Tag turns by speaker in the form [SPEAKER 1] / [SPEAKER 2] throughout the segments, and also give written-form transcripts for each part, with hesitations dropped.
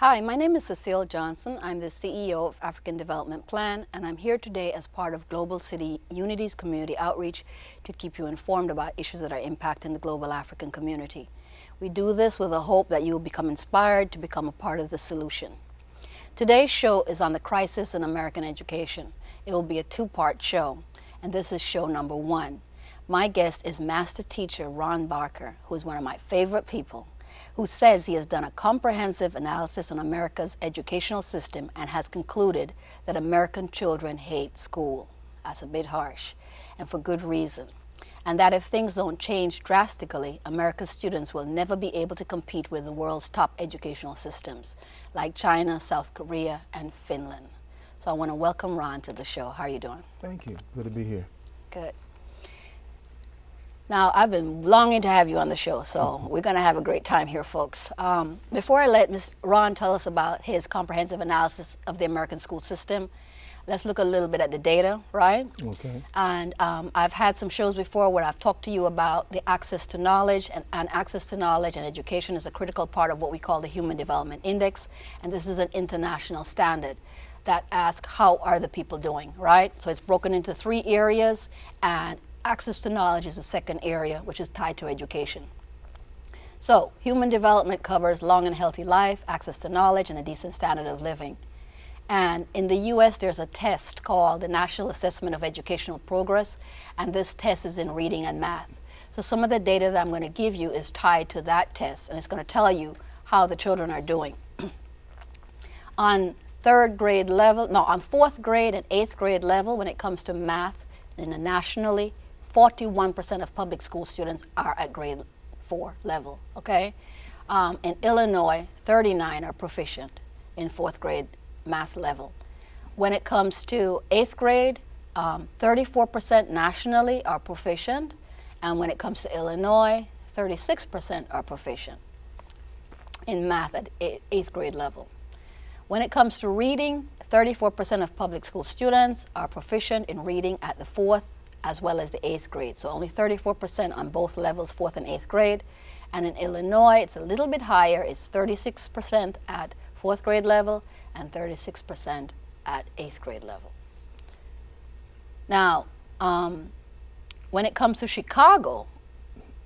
[SPEAKER 1] Hi, my name is Cecile Johnson. I'm the CEO of African Development Plan, and I'm here today as part of Global City Unity's community outreach to keep you informed about issues that are impacting the global African community. We do this with a hope that you will become inspired to become a part of the solution. Today's show is on the crisis in American education. It will be a two-part show, and this is show number 1. My guest is Master Teacher Ron Barker, who is one of my favorite people, who says he has done a comprehensive analysis on America's educational system and has concluded that American children hate school. That's a bit harsh, and for good reason. And that if things don't change drastically, America's students will never be able to compete with the world's top educational systems, like China, South Korea, and Finland. So I want to welcome Ron to the show. How are you doing?
[SPEAKER 2] Thank you. Good to be here.
[SPEAKER 1] Good. Now, I've been longing to have you on the show, so we're going to have a great time here, folks. Before I let Ron tell us about his comprehensive analysis of the American school system, let's look a little bit at the data, right?
[SPEAKER 2] Okay.
[SPEAKER 1] And I've had some shows before where I've talked to you about the access to knowledge, and access to knowledge and education is a critical part of what we call the Human Development Index, and this is an international standard that asks how are the people doing, right? So it's broken into 3 areas, and access to knowledge is the second area, which is tied to education. So human development covers long and healthy life, access to knowledge, and a decent standard of living. And in the US, there's a test called the National Assessment of Educational Progress, and this test is in reading and math. So some of the data that I'm going to give you is tied to that test, and it's going to tell you how the children are doing. On 4th grade and 8th grade level, when it comes to math, nationally, 41% of public school students are at grade 4 level, okay? In Illinois, 39 are proficient in 4th grade math level. When it comes to 8th grade, 34% nationally are proficient, and when it comes to Illinois, 36% are proficient in math at 8th grade level. When it comes to reading, 34% of public school students are proficient in reading at the 4th as well as the 8th grade. So only 34% on both levels, 4th and 8th grade. And in Illinois, it's a little bit higher. It's 36% at 4th grade level and 36% at 8th grade level. Now, when it comes to Chicago,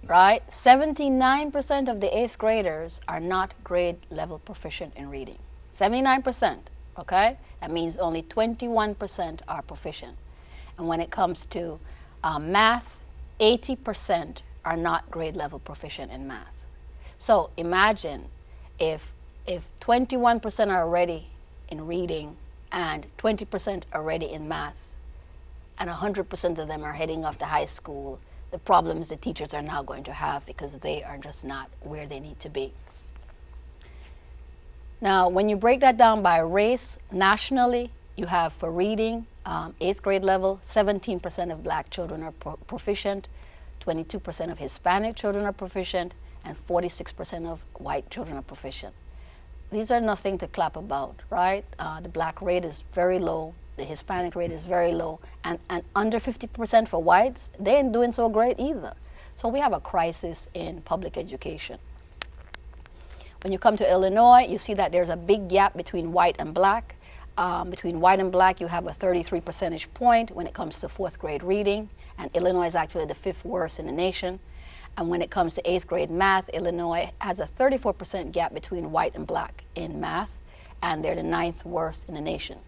[SPEAKER 1] right, 79% of the 8th graders are not grade level proficient in reading. 79%, okay? That means only 21% are proficient. And when it comes to math, 80% are not grade level proficient in math. So imagine if 21% are already in reading and 20% are already in math, and 100% of them are heading off to high school, the problems the teachers are now going to have because they are just not where they need to be. Now, when you break that down by race, nationally, you have for reading, 8th grade level, 17% of black children are proficient, 22% of Hispanic children are proficient, and 46% of white children are proficient. These are nothing to clap about, right? The black rate is very low, the Hispanic rate is very low, and under 50% for whites, they ain't doing so great either. So we have a crisis in public education. When you come to Illinois, you see that there's a big gap between white and black. Between white and black, you have a 33 percentage point when it comes to 4th grade reading, and Illinois is actually the 5th worst in the nation. And when it comes to 8th grade math, Illinois has a 34% gap between white and black in math, and they're the 9th worst in the nation.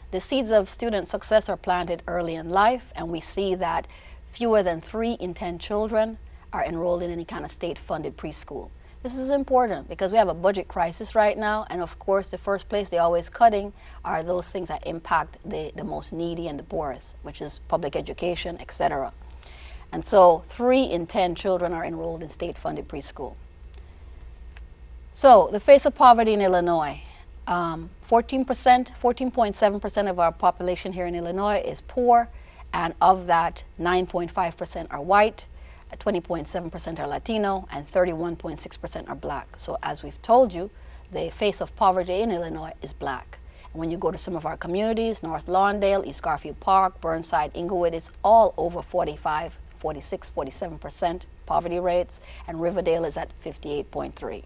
[SPEAKER 1] The seeds of student success are planted early in life, and we see that fewer than 3 in 10 children are enrolled in any kind of state-funded preschool. This is important because we have a budget crisis right now, and of course the first place they're always cutting are those things that impact the most needy and the poorest, which is public education, etc. And so 3 in 10 children are enrolled in state-funded preschool. So the face of poverty in Illinois, 14.7% of our population here in Illinois is poor, and of that 9.5% are white, 20.7% are Latino, and 31.6% are black. So as we've told you, the face of poverty in Illinois is black. And when you go to some of our communities, North Lawndale, East Garfield Park, Burnside, Inglewood, it's all over 45, 46, 47% poverty rates, and Riverdale is at 58.3.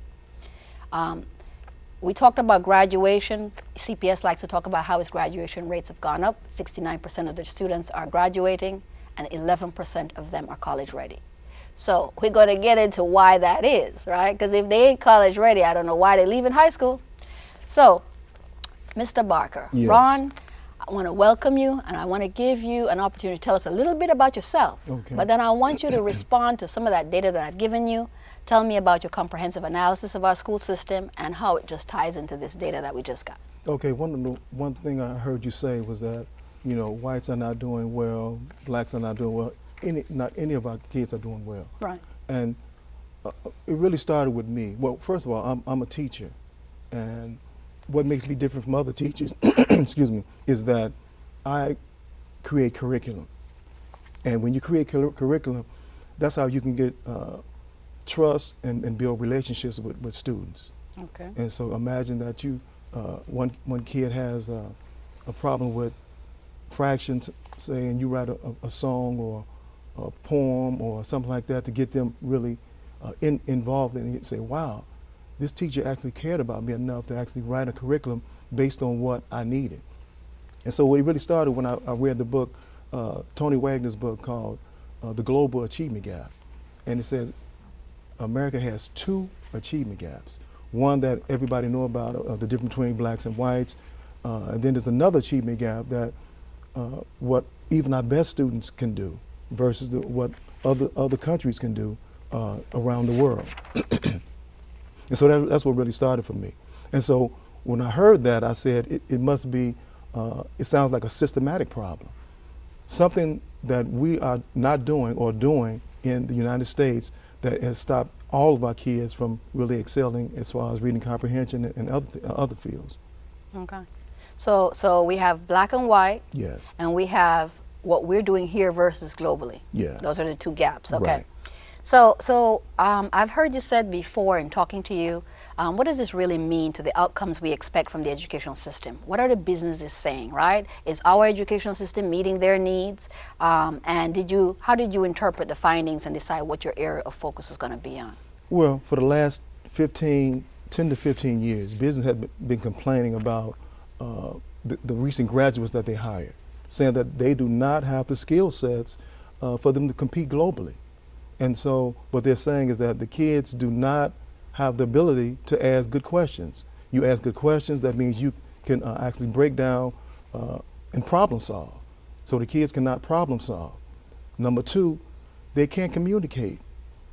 [SPEAKER 1] we talked about graduation. CPS likes to talk about how its graduation rates have gone up. 69% of the students are graduating, and 11% of them are college ready. So we're going to get into why that is, right? Because if they ain't college ready, I don't know why they're leaving high school. So, Mr. Barker,
[SPEAKER 2] Yes.
[SPEAKER 1] Ron, I want to welcome you, and I want to give you an opportunity to tell us a little bit about yourself.
[SPEAKER 2] Okay.
[SPEAKER 1] But then I want you to respond to some of that data that I've given you. Tell me about your comprehensive analysis of our school system and how it just ties into this data that we just got.
[SPEAKER 2] Okay, one thing I heard you say was that, you know, whites are not doing well, blacks are not doing well, not any of our kids are doing well.
[SPEAKER 1] Right.
[SPEAKER 2] And it really started with me. Well, first of all, I'm a teacher, and what makes me different from other teachers, excuse me, is that I create curriculum. And when you create curriculum, that's how you can get trust and build relationships with students.
[SPEAKER 1] Okay.
[SPEAKER 2] And so imagine that you, one kid has a problem with fractions, say, and you write a song or a poem or something like that to get them really involved in it, and say, wow, this teacher actually cared about me enough to actually write a curriculum based on what I needed. And so it really started when I read the book, Tony Wagner's book called The Global Achievement Gap. And it says America has two achievement gaps. One that everybody know about, the difference between blacks and whites. And then there's another achievement gap that what even our best students can do versus what other countries can do around the world. And so that's what really started for me. And so when I heard that, I said, it must be, it sounds like a systematic problem. Something that we are not doing or doing in the United States that has stopped all of our kids from really excelling as far as reading comprehension and other fields.
[SPEAKER 1] Okay. So we have black and white.
[SPEAKER 2] Yes.
[SPEAKER 1] And we have what we're doing here versus globally.
[SPEAKER 2] Yes.
[SPEAKER 1] Those are the two gaps. Okay.
[SPEAKER 2] Right.
[SPEAKER 1] So I've heard you said before in talking to you, what does this really mean to the outcomes we expect from the educational system? What are the businesses saying, right? Is our educational system meeting their needs? And how did you interpret the findings and decide what your area of focus was going to be on?
[SPEAKER 2] Well, for the last 10 to 15 years, business has been complaining about the recent graduates that they hired, saying that they do not have the skill sets for them to compete globally. And so what they're saying is that the kids do not have the ability to ask good questions. You ask good questions, that means you can actually break down and problem solve. So the kids cannot problem solve. Number two, they can't communicate.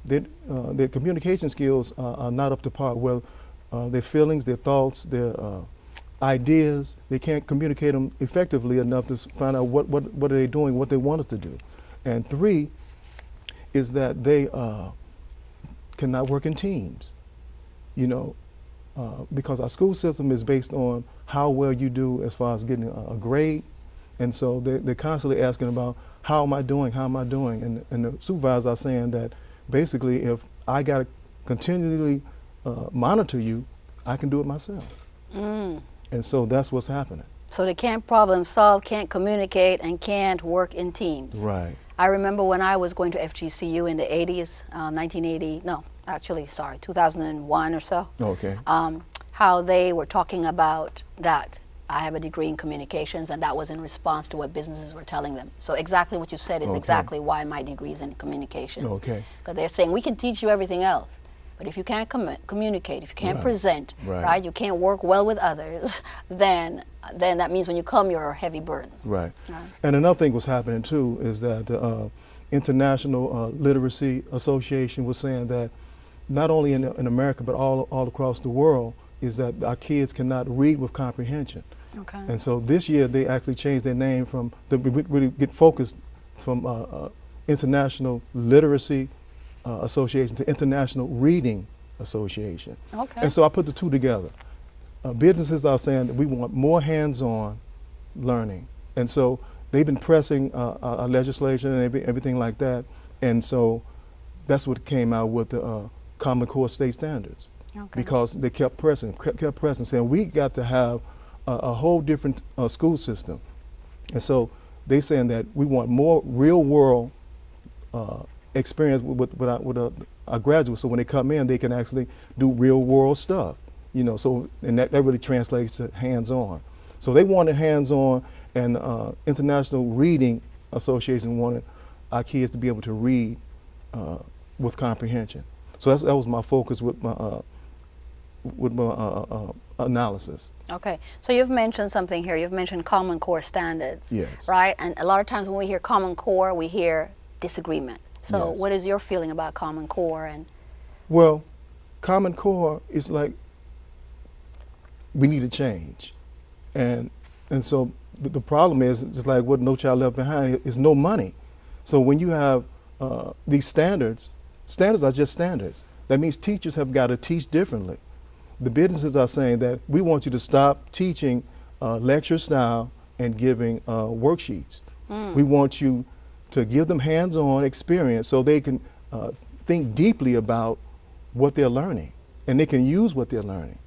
[SPEAKER 2] Their communication skills are not up to par. Well, their feelings, their thoughts, their ideas, they can't communicate them effectively enough to find out what are they doing, what they want us to do. And three is that they cannot work in teams, you know, because our school system is based on how well you do as far as getting a grade. And so they're constantly asking about, how am I doing, how am I doing? And the supervisors are saying that basically if I got to continually monitor you, I can do it myself. Mm. And so that's what's happening.
[SPEAKER 1] So they can't problem solve, can't communicate, and can't work in teams.
[SPEAKER 2] Right.
[SPEAKER 1] I remember when I was going to FGCU in the 80s, 2001 or so.
[SPEAKER 2] Okay.
[SPEAKER 1] How they were talking about that. I have a degree in communications, and that was in response to what businesses were telling them. So exactly what you said is exactly why my degree is in communications. Okay. Because they're saying we can teach you everything else, but if you can't communicate, if you can't present, right, you can't work well with others, then that means when you come, you're a heavy burden. Right.
[SPEAKER 2] And another thing was happening too is that the International Literacy Association was saying that not only in America but all across the world is that our kids cannot read with comprehension. Okay. And so this year they actually changed their name from really get focused from International Literacy Association to International Reading Association. Okay. And so I put the two together. Businesses are saying that we want more hands-on learning. And so they've been pressing our legislation and everything like that. And so that's what came out with the Common Core State Standards. Okay. Because they kept pressing, saying we got to have a whole different school system. And so they saying that we want more real-world experience with our graduates, so when they come in, they can actually do real-world stuff. You know, so and that really translates to hands-on. So they wanted hands-on, and International Reading Association wanted our kids to be able to read with comprehension. So that was my focus with my analysis.
[SPEAKER 1] Okay, so you've mentioned something here. You've mentioned Common Core standards,
[SPEAKER 2] Yes.
[SPEAKER 1] right? And a lot of times when we hear Common Core, we hear disagreement. So
[SPEAKER 2] Yes.
[SPEAKER 1] what is your feeling about Common Core? And
[SPEAKER 2] Well, Common Core is like we need to change, and so the problem is just like what No Child Left Behind is no money. So when you have these standards are just standards. That means teachers have got to teach differently. The businesses are saying that we want you to stop teaching lecture style and giving worksheets. We want you to give them hands-on experience so they can think deeply about what they're learning, and they can use what they're learning.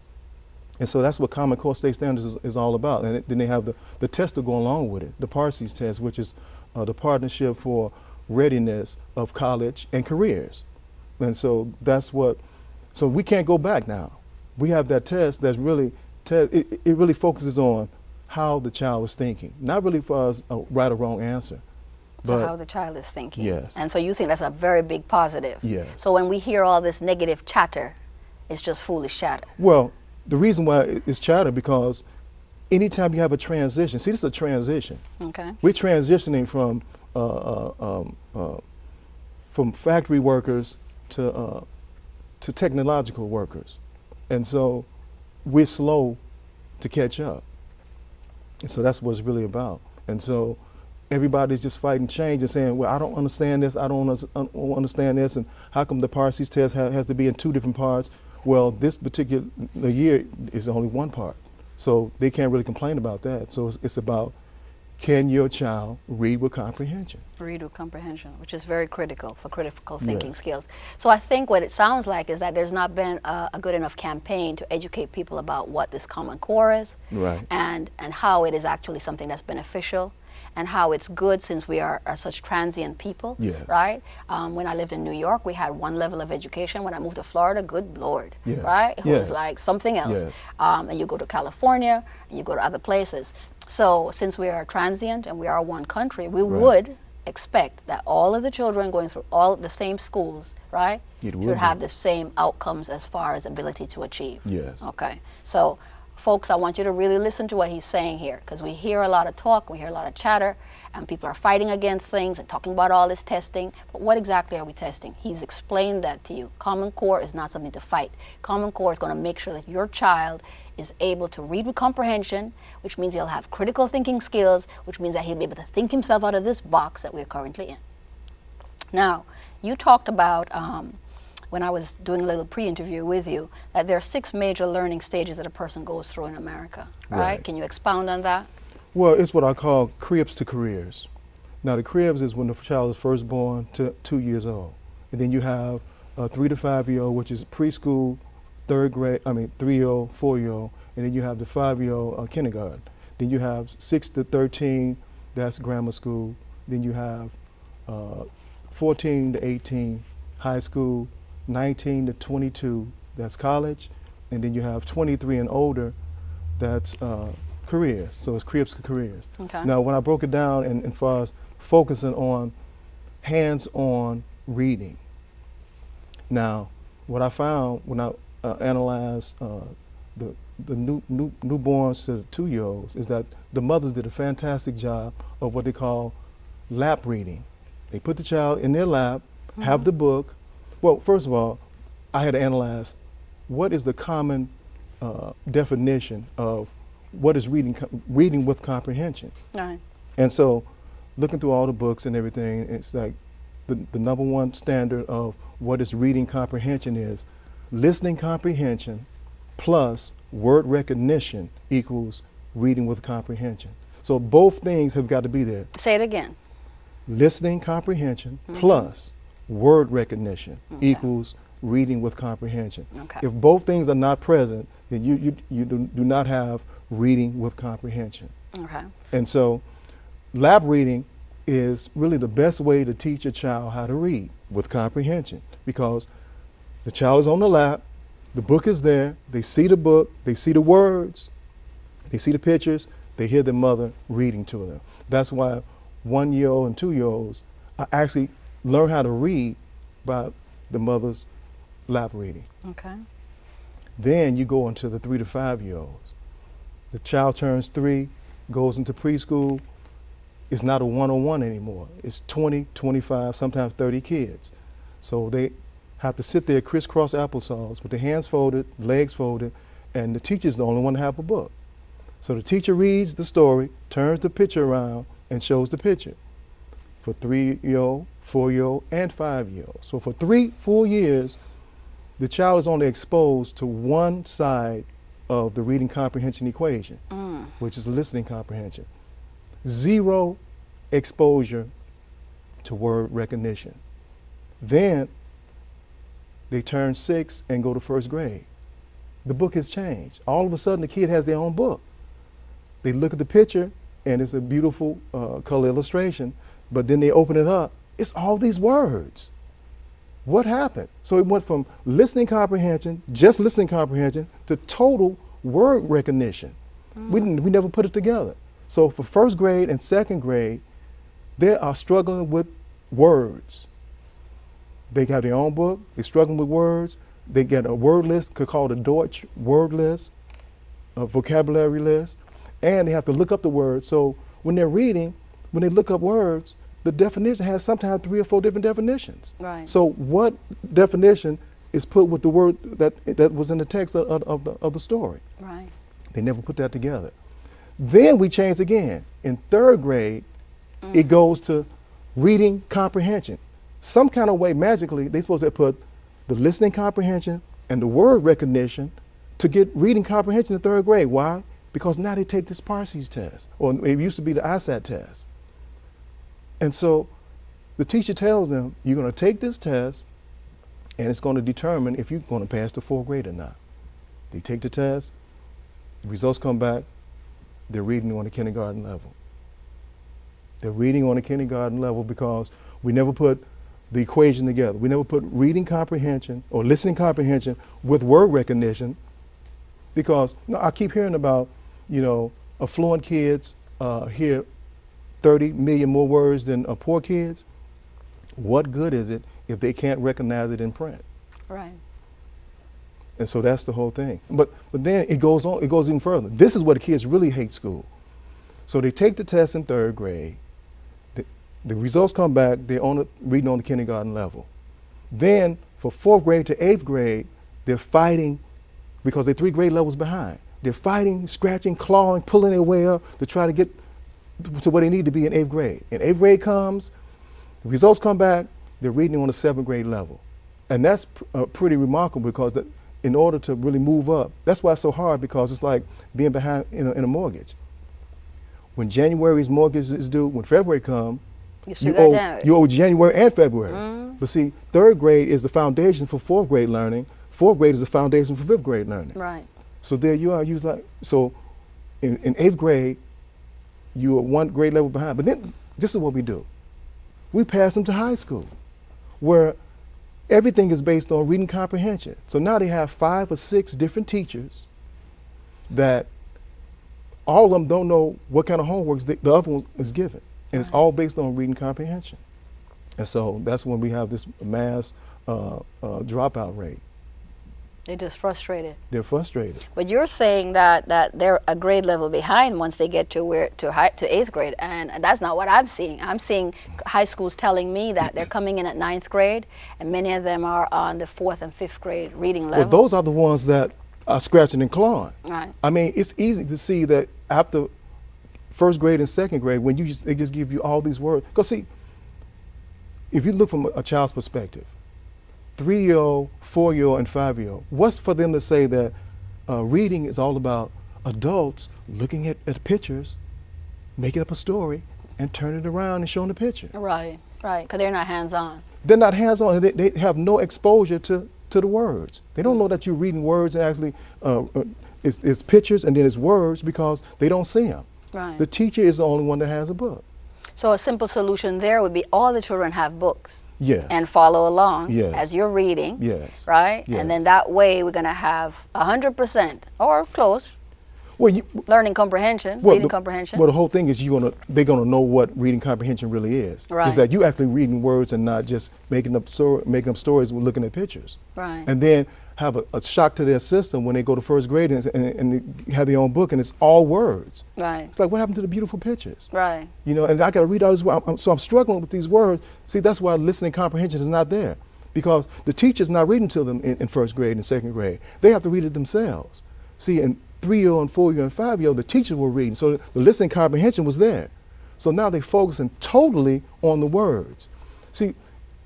[SPEAKER 2] And so that's what Common Core State Standards is all about. And then they have the test to go along with it, the Parses test, which is the Partnership for Readiness of College and Careers. And so that's what, so we can't go back now. We have that test that's really, it really focuses on how the child is thinking, not really for us a right or wrong answer.
[SPEAKER 1] so how the child is thinking.
[SPEAKER 2] Yes.
[SPEAKER 1] And so you think that's a very big positive.
[SPEAKER 2] Yes.
[SPEAKER 1] So when we hear all this negative chatter, it's just foolish chatter.
[SPEAKER 2] Well, the reason why it's chatter because anytime you have a transition, see, this is a transition.
[SPEAKER 1] Okay.
[SPEAKER 2] We're transitioning from factory workers to technological workers, and so we're slow to catch up. And so that's what it's really about. And so everybody's just fighting change and saying, well, I don't understand this, I don't understand this, and how come the Parses test has to be in two different parts? Well, this particular year is only one part, so they can't really complain about that. So it's about, can your child read with comprehension?
[SPEAKER 1] Read with comprehension, which is very critical for critical thinking
[SPEAKER 2] Yes.
[SPEAKER 1] skills. So I think what it sounds like is that there's not been a good enough campaign to educate people about what this Common Core is,
[SPEAKER 2] Right.
[SPEAKER 1] and how it is actually something that's beneficial, and how it's good since we are such transient people,
[SPEAKER 2] Yes.
[SPEAKER 1] right? When I lived in New York, we had one level of education. When I moved to Florida, good Lord,
[SPEAKER 2] Yes.
[SPEAKER 1] right? It was
[SPEAKER 2] Yes.
[SPEAKER 1] like something else.
[SPEAKER 2] Yes.
[SPEAKER 1] And you go to California, and you go to other places. So since we are transient and we are one country, we
[SPEAKER 2] Right.
[SPEAKER 1] would expect that all of the children going through all the same schools, right,
[SPEAKER 2] It would
[SPEAKER 1] should
[SPEAKER 2] be.
[SPEAKER 1] have the same outcomes as far as ability to achieve.
[SPEAKER 2] Yes.
[SPEAKER 1] Okay. So, folks, I want you to really listen to what he's saying here, because we hear a lot of talk, we hear a lot of chatter, and people are fighting against things and talking about all this testing. But what exactly are we testing? He's explained that to you. Common Core is not something to fight. Common Core is going to make sure that your child is able to read with comprehension, which means he'll have critical thinking skills, which means that he'll be able to think himself out of this box that we're currently in. Now, you talked about, when I was doing a little pre-interview with you, that there are 6 major learning stages that a person goes through in America, right?
[SPEAKER 2] Right.
[SPEAKER 1] Can you expound on that?
[SPEAKER 2] Well, it's what I call cribs to careers. Now, the cribs is when the child is first born to 2 years old. And then you have a 3 to 5-year-old, which is preschool, 3-year-old, 4-year-old, and then you have the 5-year-old kindergarten. Then you have 6 to 13, that's grammar school. Then you have 14 to 18, high school, 19 to 22, that's college. And then you have 23 and older, that's careers. So it's cribs to careers.
[SPEAKER 1] Okay.
[SPEAKER 2] Now, when I broke it down and far as focusing on hands-on reading, now, what I found when I analyzed the newborns to the 2-year-olds is that the mothers did a fantastic job of what they call lap reading. They put the child in their lap, have the book. Well, first of all, I had to analyze what is the common definition of what is reading with comprehension.
[SPEAKER 1] Right.
[SPEAKER 2] And so, looking through all the books and everything, it's like the number one standard of what is reading comprehension is listening comprehension plus word recognition equals reading with comprehension. So both things have got to be there.
[SPEAKER 1] Say it again.
[SPEAKER 2] Listening comprehension plus word recognition equals reading with comprehension.
[SPEAKER 1] Okay.
[SPEAKER 2] If both things are not present, then you do not have reading with comprehension.
[SPEAKER 1] Okay.
[SPEAKER 2] And so lab reading is really the best way to teach a child how to read with comprehension, because the child is on the lap, The book is there. They see the book. They see the words. They see the pictures. They hear their mother reading to them. That's why 1-year-old and 2-year-olds actually learn how to read by the mother's lap reading.
[SPEAKER 1] Okay.
[SPEAKER 2] Then you go into the 3 to 5-year-olds. The child turns 3, goes into preschool. It's not a one-on-one anymore. It's 20, 25, sometimes 30 kids. So they have to sit there crisscross applesauce with their hands folded, legs folded, and the teacher's the only one to have a book. So the teacher reads the story, turns the picture around, and shows the picture for 3-year-old, 4-year-old, and 5-year-old. So for 3 full years, the child is only exposed to one side of the reading comprehension equation, which is listening comprehension. 0 exposure to word recognition. Then they turn 6 and go to 1st grade. The book has changed. All of a sudden, the kid has their own book. They look at the picture, and it's a beautiful color illustration, but then they open it up. It's all these words. What happened? So it went from listening comprehension, just listening comprehension, to total word recognition. We never put it together. So for 1st grade and 2nd grade, they are struggling with words. They got their own book. They're struggling with words. They get a word list called a Deutsch word list, a vocabulary list, and they have to look up the words. So when they're reading, when they look up words, the definition has sometimes 3 or 4 different definitions.
[SPEAKER 1] Right.
[SPEAKER 2] So what definition is put with the word that was in the text of the story?
[SPEAKER 1] Right.
[SPEAKER 2] They never put that together. Then we change again. In 3rd grade, it goes to reading comprehension. Some kind of way, magically, they're supposed to put the listening comprehension and the word recognition to get reading comprehension in 3rd grade. Why? Because now they take this Parsees test, or it used to be the ISAT test. And so the teacher tells them, you're going to take this test, and it's going to determine if you're going to pass the 4th grade or not. They take the test, the results come back, they're reading on the kindergarten level. They're reading on the kindergarten level because we never put the equation together. We never put reading comprehension or listening comprehension with word recognition, because I keep hearing about, affluent kids hear 30 million more words than poor kids. What good is it if they can't recognize it in print?
[SPEAKER 1] Right.
[SPEAKER 2] And so that's the whole thing. But then it goes on, it goes even further. This is where the kids really hate school. So they take the test in 3rd grade. The results come back, they're reading on the kindergarten level. Then for 4th grade to 8th grade, they're fighting because they're 3 grade levels behind. They're fighting, scratching, clawing, pulling their way up to try to get to where they need to be in 8th grade. And 8th grade comes, the results come back, they're reading on the 7th grade level. And that's pretty remarkable, because in order to really move up, that's why it's so hard, because it's like being behind in a mortgage. When January's mortgage is due, when February comes, you owe January and February. But see, 3rd grade is the foundation for 4th grade learning. 4th grade is the foundation for 5th grade learning.
[SPEAKER 1] Right.
[SPEAKER 2] So there you are. So in 8th grade, you are 1 grade level behind. But then this is what we do. We pass them to high school, where everything is based on reading comprehension. So now they have 5 or 6 different teachers that all of them don't know what kind of homework the other one is given. And it's all based on reading comprehension. And so that's when we have this mass dropout rate.
[SPEAKER 1] They're just frustrated.
[SPEAKER 2] They're frustrated.
[SPEAKER 1] But you're saying that they're a grade level behind once they get to 8th grade, and that's not what I'm seeing. I'm seeing high schools telling me that they're coming in at 9th grade, and many of them are on the 4th and 5th grade reading level.
[SPEAKER 2] Well, those are the ones that are scratching and clawing.
[SPEAKER 1] Right.
[SPEAKER 2] I mean, it's easy to see that after 1st grade and 2nd grade, when they just give you all these words. Because see, if you look from a child's perspective, 3-year-old, 4-year-old, and 5-year-old, what's for them to say that reading is all about adults looking at pictures, making up a story, and turning it around and showing the picture?
[SPEAKER 1] Right, right, because they're not hands-on.
[SPEAKER 2] They're not hands-on. They have no exposure to the words. They don't know that you're reading words and actually it's pictures and then it's words, because they don't see them.
[SPEAKER 1] Right.
[SPEAKER 2] The teacher is the only one that has a book.
[SPEAKER 1] So a simple solution there would be all the children have books.
[SPEAKER 2] Yes.
[SPEAKER 1] and follow along
[SPEAKER 2] Yes.
[SPEAKER 1] as you're reading.
[SPEAKER 2] Yes.
[SPEAKER 1] Right?
[SPEAKER 2] Yes.
[SPEAKER 1] And then that way we're going to have 100% or close
[SPEAKER 2] Well,
[SPEAKER 1] learning comprehension,
[SPEAKER 2] well,
[SPEAKER 1] reading comprehension.
[SPEAKER 2] Well, the whole thing is they're gonna know what reading comprehension really is.
[SPEAKER 1] Right.
[SPEAKER 2] Is that you actually reading words and not just making up stories with looking at pictures.
[SPEAKER 1] Right.
[SPEAKER 2] And then have a shock to their system when they go to first grade and they have their own book and it's all words.
[SPEAKER 1] Right.
[SPEAKER 2] It's like, what happened to the beautiful pictures?
[SPEAKER 1] Right.
[SPEAKER 2] You know, and I got to read all this. So I'm struggling with these words. See, that's why listening comprehension is not there, because the teacher's not reading to them in first grade and second grade. They have to read it themselves. See, in 3-year-old and 4-year and 5-year-old, the teachers were reading, so the listening comprehension was there. So now they're focusing totally on the words. See,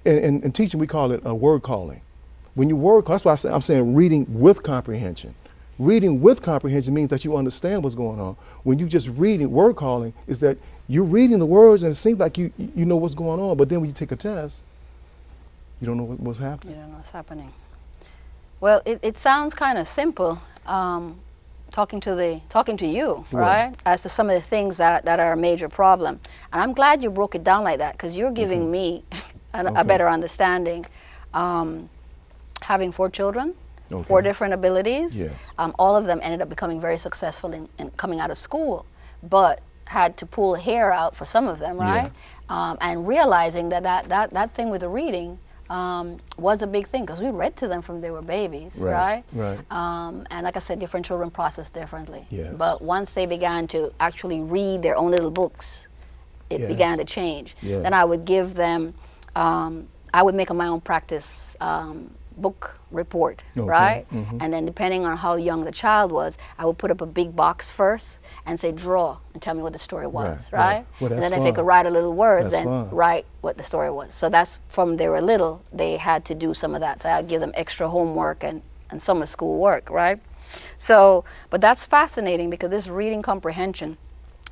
[SPEAKER 2] in teaching we call it a word calling. When you word call, that's why I'm saying reading with comprehension. Reading with comprehension means that you understand what's going on. When you just reading, word calling is that you're reading the words and it seems like you know what's going on, but then when you take a test, you don't know what's happening.
[SPEAKER 1] You don't know what's happening. Well, it sounds kind of simple, talking to you, right? As to some of the things that are a major problem. And I'm glad you broke it down like that, because you're giving me a better understanding. Having 4 children, 4 different abilities.
[SPEAKER 2] Yes.
[SPEAKER 1] All of them ended up becoming very successful in coming out of school, but had to pull hair out for some of them, right?
[SPEAKER 2] Yeah.
[SPEAKER 1] And realizing that thing with the reading was a big thing, because we read to them from they were babies, right?
[SPEAKER 2] Right.
[SPEAKER 1] And like I said, different children process differently.
[SPEAKER 2] Yes.
[SPEAKER 1] But once they began to actually read their own little books, it
[SPEAKER 2] Yes.
[SPEAKER 1] began to change.
[SPEAKER 2] Yeah.
[SPEAKER 1] Then I would give them, I would make my own practice book report, right? And then depending on how young the child was, I would put up a big box first and say, draw and tell me what the story was, right?
[SPEAKER 2] Well,
[SPEAKER 1] and
[SPEAKER 2] that's
[SPEAKER 1] then if
[SPEAKER 2] fun.
[SPEAKER 1] they could write a little words,
[SPEAKER 2] That's
[SPEAKER 1] then
[SPEAKER 2] fun.
[SPEAKER 1] write what the story was. So that's from they were little, they had to do some of that. So I'd give them extra homework and summer school work, right? So, but that's fascinating, because this reading comprehension,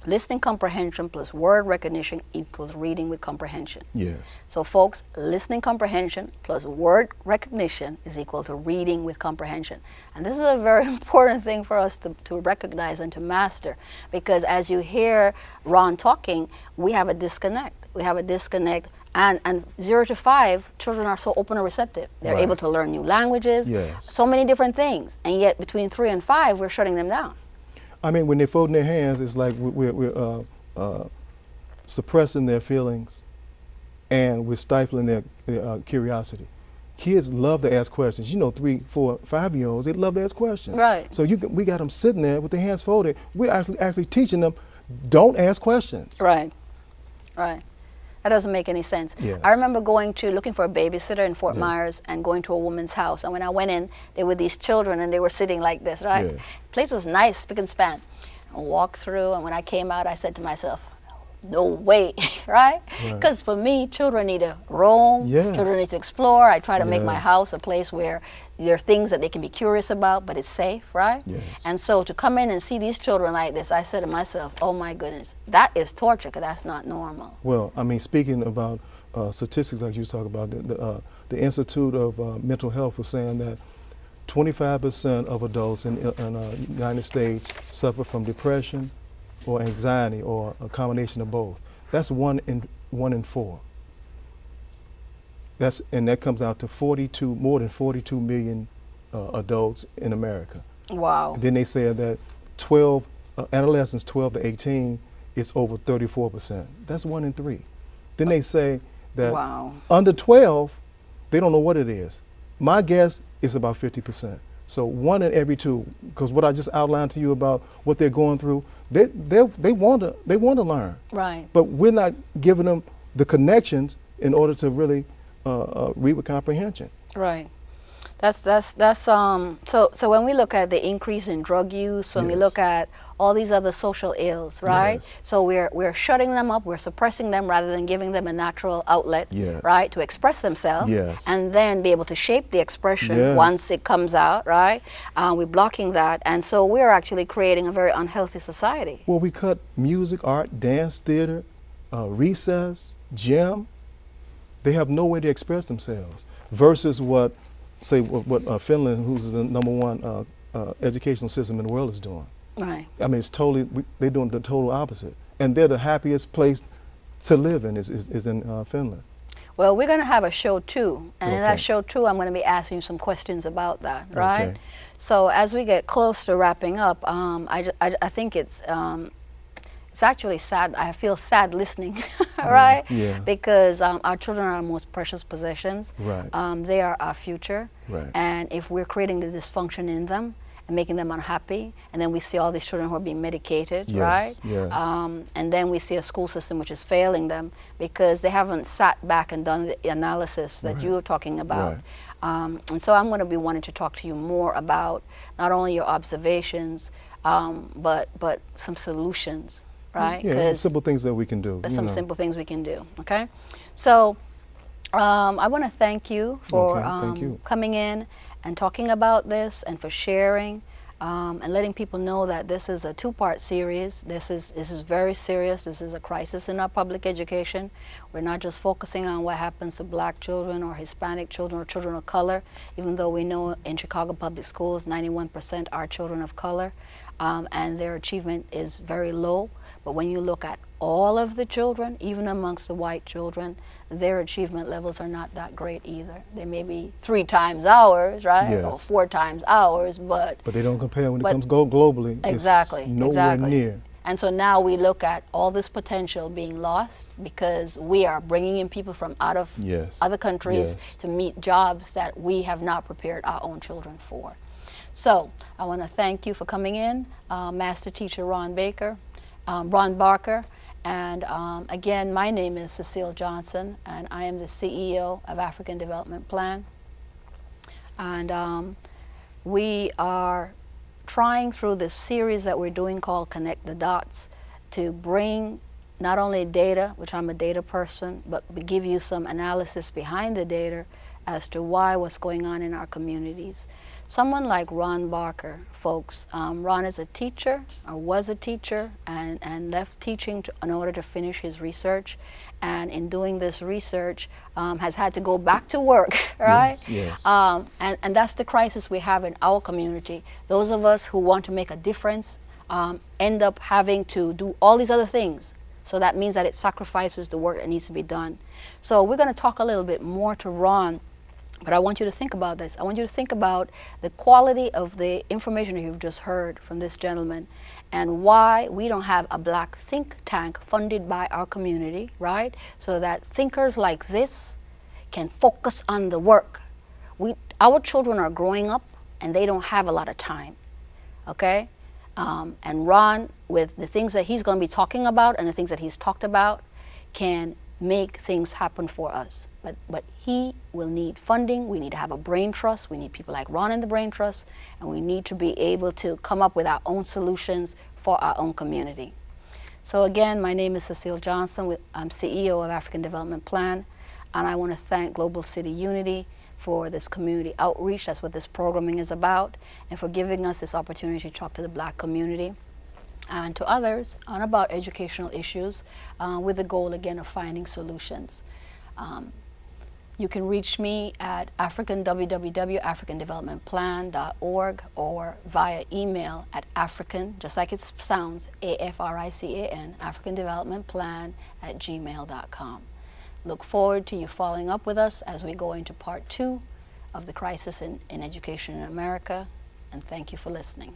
[SPEAKER 1] listening comprehension plus word recognition equals reading with comprehension.
[SPEAKER 2] Yes.
[SPEAKER 1] So folks, listening comprehension plus word recognition is equal to reading with comprehension. And this is a very important thing for us to recognize and to master, because as you hear Ron talking, we have a disconnect. We have a disconnect, and 0 to 5, children are so open and receptive. They're
[SPEAKER 2] Right.
[SPEAKER 1] able to learn new languages,
[SPEAKER 2] Yes.
[SPEAKER 1] so many different things. And yet between 3 and 5, we're shutting them down.
[SPEAKER 2] I mean, when they're folding their hands, it's like we're suppressing their feelings, and we're stifling their curiosity. Kids love to ask questions. You know, 3, 4, 5-year-olds, they love to ask questions.
[SPEAKER 1] Right.
[SPEAKER 2] So we got them sitting there with their hands folded. We're actually teaching them, don't ask questions.
[SPEAKER 1] Right, right. That doesn't make any sense.
[SPEAKER 2] Yes.
[SPEAKER 1] I remember looking for a babysitter in Fort Myers and going to a woman's house. And when I went in, there were these children and they were sitting like this, right?
[SPEAKER 2] Yeah.
[SPEAKER 1] The place was nice, spick and span. I walked through, and when I came out, I said to myself, no way, right? Because for me, children need to roam,
[SPEAKER 2] Yes.
[SPEAKER 1] children need to explore. I try to make my
[SPEAKER 2] Yes.
[SPEAKER 1] house a place where there are things that they can be curious about, but it's safe, right?
[SPEAKER 2] Yes.
[SPEAKER 1] And so to come in and see these children like this, I said to myself, oh my goodness, that is torture, because that's not normal.
[SPEAKER 2] Well, I mean, speaking about statistics like you was talking about, the Institute of Mental Health was saying that 25% of adults in the United States suffer from depression or anxiety, or a combination of both. That's 1 in 4. And that comes out to more than 42 million adults in America.
[SPEAKER 1] Wow.
[SPEAKER 2] And then they said that adolescents 12 to 18, it's over 34%. That's 1 in 3. Then they say that
[SPEAKER 1] Wow.
[SPEAKER 2] under 12, they don't know what it is. My guess is about 50%. So 1 in every 2, because what I just outlined to you about what they're going through, they want to learn.
[SPEAKER 1] Right.
[SPEAKER 2] But we're not giving them the connections in order to really read with comprehension.
[SPEAKER 1] Right. So when we look at the increase in drug use, when we
[SPEAKER 2] Yes.
[SPEAKER 1] look at all these other social ills, right?
[SPEAKER 2] Yes.
[SPEAKER 1] So we're shutting them up, we're suppressing them rather than giving them a natural outlet,
[SPEAKER 2] Yes.
[SPEAKER 1] right, to express themselves,
[SPEAKER 2] Yes.
[SPEAKER 1] and then be able to shape the expression
[SPEAKER 2] Yes.
[SPEAKER 1] once it comes out, right? We're blocking that, and so we're actually creating a very unhealthy society.
[SPEAKER 2] Well, we cut music, art, dance, theater, recess, gym. They have no way to express themselves. Versus what Finland, who's the #1 educational system in the world, is doing.
[SPEAKER 1] Right.
[SPEAKER 2] I mean, they're doing the total opposite. And they're the happiest place to live in is in Finland.
[SPEAKER 1] Well, we're going to have a show 2, and in that
[SPEAKER 2] Okay.
[SPEAKER 1] show 2, I'm going to be asking you some questions about that, right?
[SPEAKER 2] Okay.
[SPEAKER 1] So as we get close to wrapping up, I think it's actually sad. I feel sad listening, right?
[SPEAKER 2] Yeah.
[SPEAKER 1] Because our children are our most precious possessions.
[SPEAKER 2] Right.
[SPEAKER 1] They are our future.
[SPEAKER 2] Right.
[SPEAKER 1] And if we're creating the dysfunction in them and making them unhappy, and then we see all these children who are being medicated,
[SPEAKER 2] Yes,
[SPEAKER 1] right?
[SPEAKER 2] yes.
[SPEAKER 1] And then we see a school system which is failing them because they haven't sat back and done the analysis that
[SPEAKER 2] Right.
[SPEAKER 1] you were talking about.
[SPEAKER 2] Right.
[SPEAKER 1] And so I'm going to be wanting to talk to you more about not only your observations, but some solutions, right?
[SPEAKER 2] Yeah, some simple things that we can do.
[SPEAKER 1] There's
[SPEAKER 2] you
[SPEAKER 1] some
[SPEAKER 2] know.
[SPEAKER 1] simple things we can do, okay? So I want to thank you for
[SPEAKER 2] Okay, thank you.
[SPEAKER 1] coming in and talking about this and for sharing and letting people know that this is a 2-part series. This is very serious. This is a crisis in our public education. We're not just focusing on what happens to black children or Hispanic children or children of color, even though we know in Chicago public schools 91% are children of color and their achievement is very low. But when you look at all of the children, even amongst the white children, their achievement levels are not that great either. They may be 3 times ours, right?
[SPEAKER 2] Yes.
[SPEAKER 1] Or 4 times ours, but
[SPEAKER 2] But they don't compare when it
[SPEAKER 1] But-
[SPEAKER 2] comes globally.
[SPEAKER 1] exactly,
[SPEAKER 2] It's nowhere
[SPEAKER 1] exactly.
[SPEAKER 2] near.
[SPEAKER 1] And so now we look at all this potential being lost because we are bringing in people from out of
[SPEAKER 2] Yes.
[SPEAKER 1] other countries
[SPEAKER 2] Yes.
[SPEAKER 1] to meet jobs that we have not prepared our own children for. So I want to thank you for coming in, Master Teacher Ron Barker. And again, my name is Cecile Johnson, and I am the CEO of African Development Plan. And we are trying through this series that we're doing called Connect the Dots to bring not only data, which I'm a data person, but we give you some analysis behind the data as to why what's going on in our communities. Someone like Ron Barker, folks, Ron is a teacher, or was a teacher, and left teaching in order to finish his research. And in doing this research, has had to go back to work, right?
[SPEAKER 2] Yes, yes.
[SPEAKER 1] And that's the crisis we have in our community. Those of us who want to make a difference end up having to do all these other things. So that means that it sacrifices the work that needs to be done. So we're going to talk a little bit more to Ron. But I want you to think about this. I want you to think about the quality of the information you've just heard from this gentleman and why we don't have a black think tank funded by our community, right? So that thinkers like this can focus on the work. Our children are growing up and they don't have a lot of time, okay? And Ron, with the things that he's going to be talking about and the things that he's talked about, can make things happen for us. But he will need funding. We need to have a brain trust. We need people like Ron in the brain trust, and we need to be able to come up with our own solutions for our own community. So again, my name is Cecile Johnson. I'm CEO of African Development Plan, and I want to thank Global City Unity for this community outreach. That's what this programming is about, and for giving us this opportunity to talk to the black community and to others on about educational issues with the goal, again, of finding solutions. You can reach me at www.africandevelopmentplan.org or via email at African, just like it sounds, AFRICAN, africandevelopmentplan@gmail.com. Look forward to you following up with us as we go into part 2 of the crisis in education in America, and thank you for listening.